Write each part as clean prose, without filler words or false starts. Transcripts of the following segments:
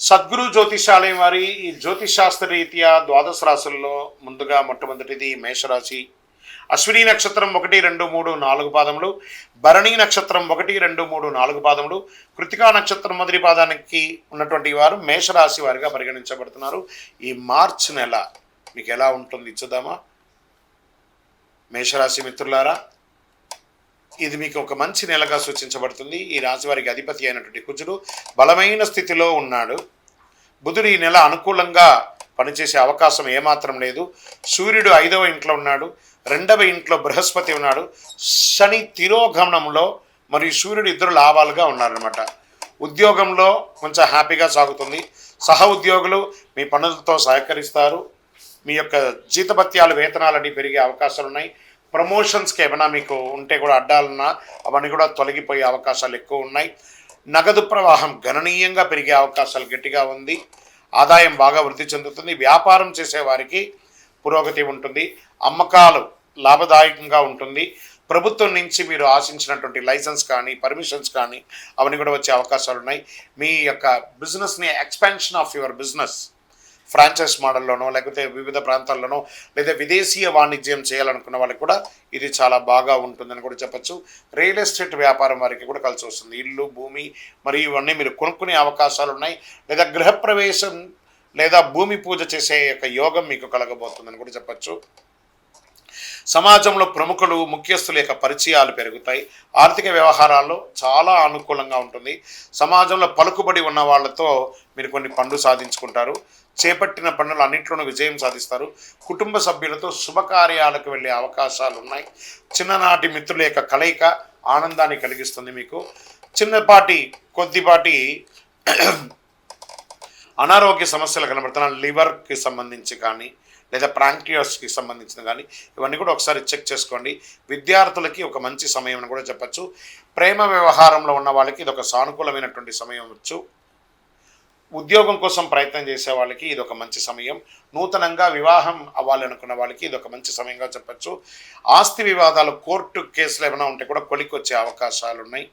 సద్గురు జ్యోతిషాలయం వారి ఈ జ్యోతిష్ శాస్త్ర రీత్యా ద్వాదశ రాశుల్లో ముందుగా మొట్టమొదటిది మేషరాశి. అశ్విని నక్షత్రం 1, 2, 3, 4 పాదములు, భరణి నక్షత్రం 1, 2, 3, 4 పాదములు, కృతికా నక్షత్రం మొదటి పాదానికి ఉన్నటువంటి వారు మేషరాశి వారిగా పరిగణించబడుతున్నారు. ఈ మార్చి నెల మీకు ఎలా ఉంటుంది చూద్దామా. మేషరాశి మిత్రులారా, ఇది మీకు ఒక మంచి నెలగా సూచించబడుతుంది. ఈ రాశి వారికి అధిపతి అయినటువంటి కుజుడు బలమైన స్థితిలో ఉన్నాడు. బుధుడు ఈ నెల అనుకూలంగా పనిచేసే అవకాశం ఏమాత్రం లేదు. సూర్యుడు 5వ ఇంట్లో ఉన్నాడు, 2వ ఇంట్లో బృహస్పతి ఉన్నాడు. శని తిరోగమనంలో మరియు సూర్యుడు ఇద్దరు లాభాలుగా ఉన్నారనమాట. ఉద్యోగంలో కొంచెం హ్యాపీగా సాగుతుంది. సహ ఉద్యోగులు మీ పనులతో సహకరిస్తారు. మీ యొక్క జీతభత్యాలు వేతనాలన్నీ పెరిగే అవకాశాలు ఉన్నాయి. ప్రమోషన్స్కి ఏమైనా మీకు ఉంటే కూడా అడ్డాలన్నా అవన్నీ కూడా తొలగిపోయే అవకాశాలు ఎక్కువ ఉన్నాయి. నగదు ప్రవాహం గణనీయంగా పెరిగే అవకాశాలు గట్టిగా ఉంది. ఆదాయం బాగా వృద్ధి చెందుతుంది. వ్యాపారం చేసేవారికి పురోగతి ఉంటుంది. అమ్మకాలు లాభదాయకంగా ఉంటుంది. ప్రభుత్వం నుంచి మీరు ఆశించినటువంటి లైసెన్స్ కానీ పర్మిషన్స్ కానీ అవన్నీ కూడా వచ్చే అవకాశాలు ఉన్నాయి. మీ యొక్క బిజినెస్ని expansion of your business franchise మోడల్లోనో లేకపోతే వివిధ ప్రాంతాల్లోనో లేదా విదేశీయ వాణిజ్యం చేయాలనుకున్న వాళ్ళకి కూడా ఇది చాలా బాగా ఉంటుందని కూడా చెప్పచ్చు. రియల్ ఎస్టేట్ వ్యాపారం వారికి కూడా కలిసి వస్తుంది. ఇల్లు, భూమి మరియు ఇవన్నీ మీరు కొనుక్కునే అవకాశాలు ఉన్నాయి. లేదా గృహప్రవేశం లేదా భూమి పూజ చేసే యొక్క యోగం మీకు కలగబోతుందని కూడా చెప్పచ్చు. సమాజంలో ప్రముఖులు, ముఖ్యస్తుల యొక్క పరిచయాలు పెరుగుతాయి. ఆర్థిక వ్యవహారాల్లో చాలా అనుకూలంగా ఉంటుంది. సమాజంలో పలుకుబడి ఉన్న వాళ్ళతో మీరు కొన్ని పనులు సాధించుకుంటారు. చేపట్టిన పనులు అన్నింటిలోనూ విజయం సాధిస్తారు. కుటుంబ సభ్యులతో శుభకార్యాలకు వెళ్ళే అవకాశాలు ఉన్నాయి. చిన్ననాటి మిత్రుల యొక్క కలయిక ఆనందాన్ని కలిగిస్తుంది. మీకు కొద్దిపాటి అనారోగ్య సమస్యలు కనబడుతున్న లివర్కి సంబంధించి కానీ లేదా ప్రాంక్రియాస్కి సంబంధించిన కానీ ఇవన్నీ కూడా ఒకసారి చెక్ చేసుకోండి. విద్యార్థులకి ఒక మంచి సమయం అని కూడా చెప్పచ్చు. ప్రేమ వ్యవహారంలో ఉన్న వాళ్ళకి ఇది ఒక సానుకూలమైనటువంటి సమయం వచ్చు. ఉద్యోగం కోసం ప్రయత్నం చేసే వాళ్ళకి ఇది ఒక మంచి సమయం. నూతనంగా వివాహం అవ్వాలనుకున్న వాళ్ళకి ఇది ఒక మంచి సమయంగా చెప్పచ్చు. ఆస్తి వివాదాలు, కోర్టు కేసులు ఏమైనా ఉంటే కూడా కొలికొచ్చే అవకాశాలు ఉన్నాయి.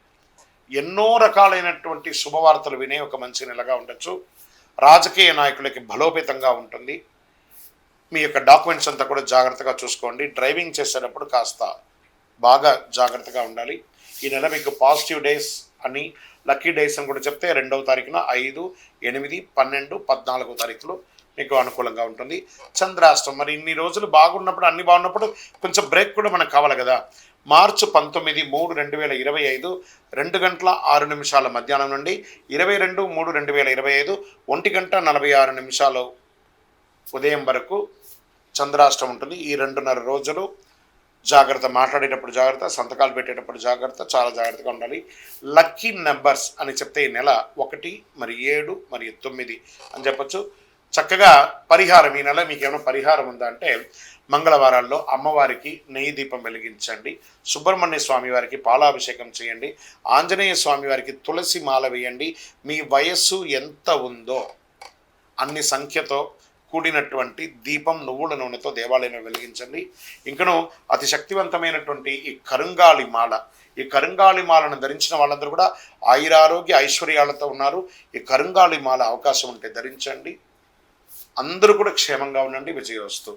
ఎన్నో రకాలైనటువంటి శుభవార్తలు వినే ఒక మంచి నెలగా ఉండొచ్చు. రాజకీయ నాయకులకి బలోపేతంగా ఉంటుంది. మీ యొక్క డాక్యుమెంట్స్ అంతా కూడా జాగ్రత్తగా చూసుకోండి. డ్రైవింగ్ చేసేటప్పుడు కాస్త బాగా జాగ్రత్తగా ఉండాలి. ఈ నెల మీకు పాజిటివ్ డేస్ అని, లక్కీ డేస్ అని కూడా చెప్తే 2వ తారీఖున 5, 8, 12, 14 తారీఖులు మీకు అనుకూలంగా ఉంటుంది. చంద్రాష్టం మరి ఇన్ని రోజులు బాగున్నప్పుడు అన్ని బాగున్నప్పుడు కొంచెం బ్రేక్ కూడా మనకు కావాలి కదా. మార్చి 19, 3, 2025 2 గంటల 6 నిమిషాల మధ్యాహ్నం నుండి 22, 3, 2025 1 గంట 46 నిమిషాలు ఉదయం వరకు చంద్రాష్టం ఉంటుంది. ఈ 2.5 రోజులు జాగ్రత్త. మాట్లాడేటప్పుడు జాగ్రత్త, సంతకాలు పెట్టేటప్పుడు జాగ్రత్త, చాలా జాగ్రత్తగా ఉండాలి. లక్కీ నెంబర్స్ అని చెప్తే ఈ నెల 1, 7 మరియు 9 అని చెప్పచ్చు. చక్కగా పరిహారం, ఈ నెల మీకు ఏమైనా పరిహారం ఉందా అంటే మంగళవారాల్లో అమ్మవారికి నెయ్యి దీపం వెలిగించండి. సుబ్రహ్మణ్య స్వామి వారికి పాలాభిషేకం చేయండి. ఆంజనేయ స్వామి వారికి తులసి మాల వేయండి. మీ వయస్సు ఎంత ఉందో అన్ని సంఖ్యతో కూడినటువంటి దీపం నువ్వుల నూనెతో దేవాలయంలో వెలిగించండి. ఇంకను అతి శక్తివంతమైనటువంటి ఈ కరుంగాళి మాలను ధరించిన వాళ్ళందరూ కూడా ఆయురారోగ్య ఐశ్వర్యాలతో ఉన్నారు. ఈ కరుంగాళి మాల అవకాశం ఉంటే ధరించండి. అందరూ కూడా క్షేమంగా ఉండండి. విజయోస్తు.